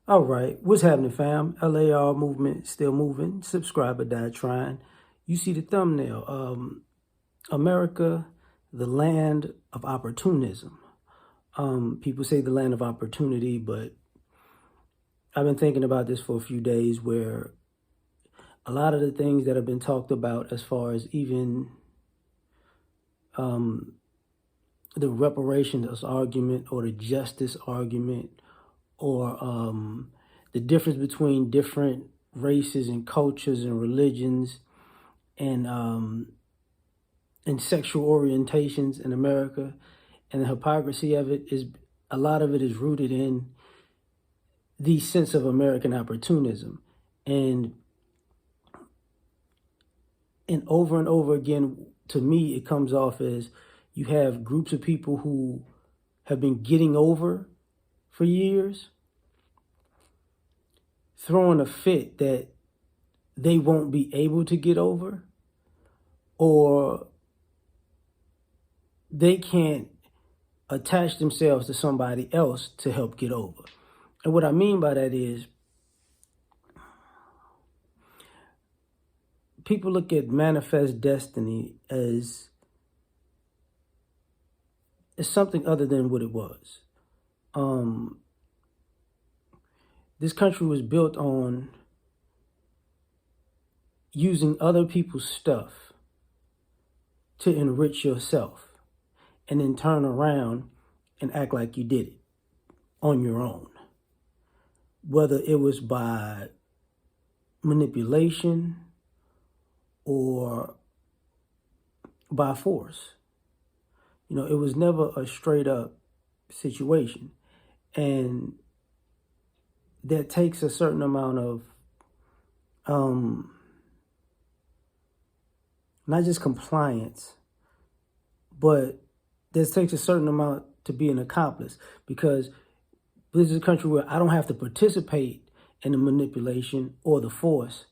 All right, what's happening, fam? L.A.R movement still moving. Subscriber died trying. You see the thumbnail. America, the land of opportunism. People say the land of opportunity, but I've been thinking about this for a few days where a lot of the things that have been talked about as far as even the reparations argument or the justice argument or the difference between different races and cultures and religions and sexual orientations in America, and the hypocrisy of it is a lot of it is rooted in the sense of American opportunism. And over again, to me, it comes off as you have groups of people who have been getting over for years, throwing a fit that they won't be able to get over, or they can't attach themselves to somebody else to help get over. And what I mean by that is people look at manifest destiny as something other than what it was. This country was built on using other people's stuff to enrich yourself and then turn around and act like you did it on your own. Whether it was by manipulation or by force. You know, it was never a straight up situation. And that takes a certain amount of not just compliance, but this takes a certain amount to be an accomplice, because this is a country where I don't have to participate in the manipulation or the force,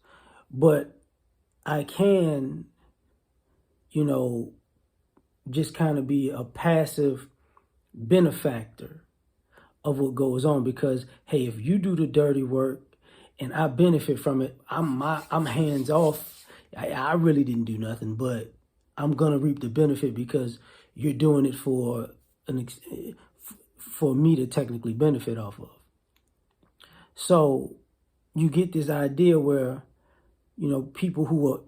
but I can, just kind of be a passive benefactor of what goes on. Because, hey, if you do the dirty work and I benefit from it, I'm hands off. I really didn't do nothing, but I'm gonna reap the benefit because you're doing it for me to technically benefit off of. So you get this idea where, people who are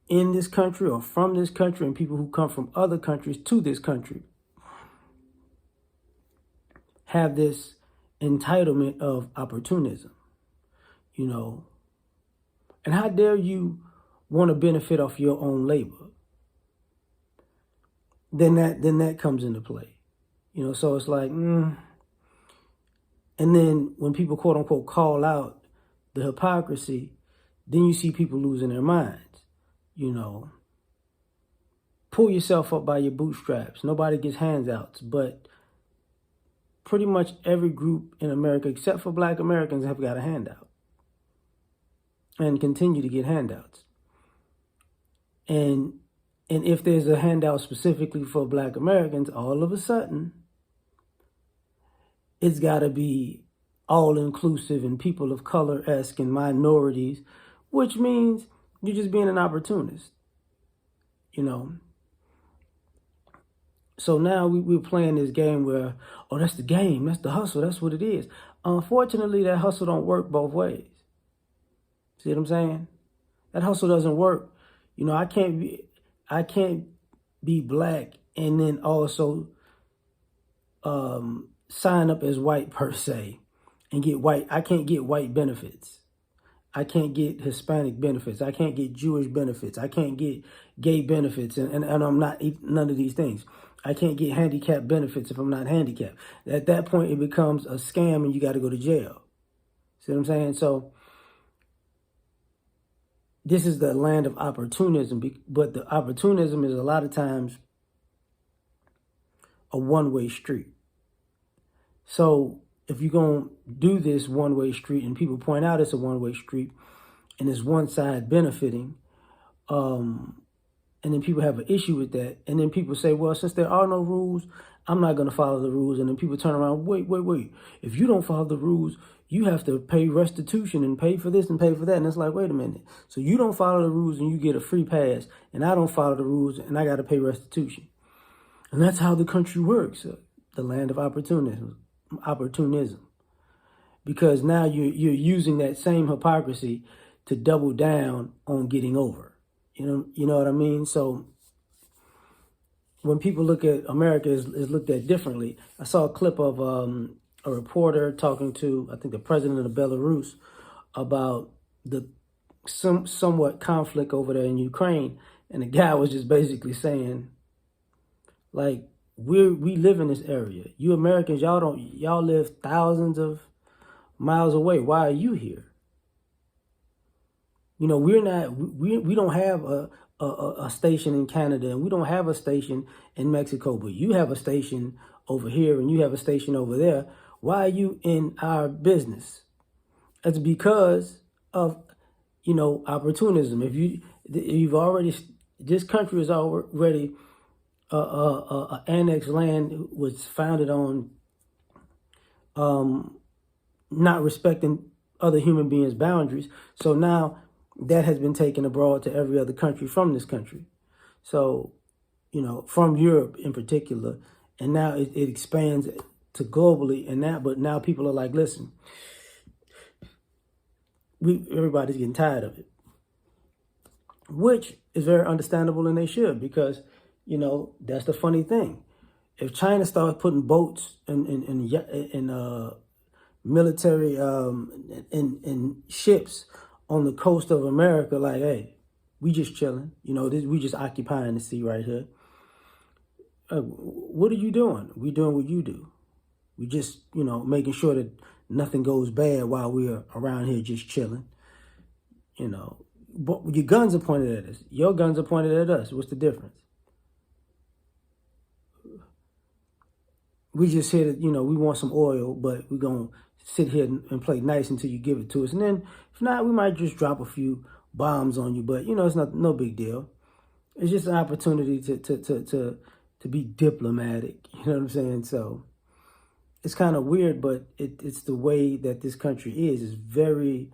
in this country or from this country and people who come from other countries to this country have this entitlement of opportunism, and how dare you want to benefit off your own labor? Then that comes into play, so it's like, and then when people quote unquote call out the hypocrisy, then you see people losing their minds. Pull yourself up by your bootstraps. Nobody gets handouts, but pretty much every group in America, except for Black Americans, have got a handout and continue to get handouts. And if there's a handout specifically for Black Americans, all of a sudden, it's got to be all-inclusive and people of color-esque and minorities, which means you're just being an opportunist, So now we're playing this game where, oh, that's the game, that's the hustle, that's what it is. Unfortunately, that hustle don't work both ways. See what I'm saying? That hustle doesn't work. I can't be Black and then also sign up as white per se and get white. I can't get white benefits. I can't get Hispanic benefits. I can't get Jewish benefits. I can't get gay benefits. And I'm not none of these things. I can't get handicapped benefits if I'm not handicapped. At that point, it becomes a scam and you got to go to jail. See what I'm saying? So this is the land of opportunism, but the opportunism is a lot of times a one-way street. So if you're going to do this one-way street and people point out it's a one-way street and it's one side benefiting, and then people have an issue with that, and then people say, well, since there are no rules, I'm not going to follow the rules. And then people turn around, wait. If you don't follow the rules, you have to pay restitution and pay for this and pay for that. And it's like, wait a minute. So you don't follow the rules and you get a free pass, and I don't follow the rules and I got to pay restitution. And that's how the country works, the land of opportunism. Because now you're using that same hypocrisy to double down on getting over. You know what I mean? So when people look at America is looked at differently. I saw a clip of a reporter talking to, I think, the president of Belarus about the somewhat conflict over there in Ukraine, and the guy was just basically saying, like, we live in this area. You Americans, y'all live thousands of miles away. Why are you here? You know, we don't have a station in Canada, and we don't have a station in Mexico, but you have a station over here and you have a station over there. Why are you in our business? It's because of, opportunism. You've already, this country is already annexed land, was founded on not respecting other human beings' boundaries. So now that has been taken abroad to every other country from this country. So, from Europe in particular, and now it expands to globally. But now people are like, listen, everybody's getting tired of it, which is very understandable, and they should, because, that's the funny thing. If China starts putting boats and military and ships on the coast of America, like, hey, we just chilling, we just occupying the sea right here. What are you doing? We doing what you do. We just, making sure that nothing goes bad while we're around here just chilling. But your guns are pointed at us. Your guns are pointed at us. What's the difference? We just here to, we want some oil, but we're going to sit here and play nice until you give it to us. And then if not, we might just drop a few bombs on you, but it's no big deal. It's just an opportunity to be diplomatic. You know what I'm saying? So it's kind of weird, but it's the way that this country is. It's very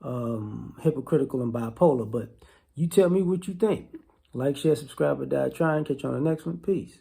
hypocritical and bipolar. But you tell me what you think. Like, share, subscribe, or die trying. Catch you on the next one. Peace.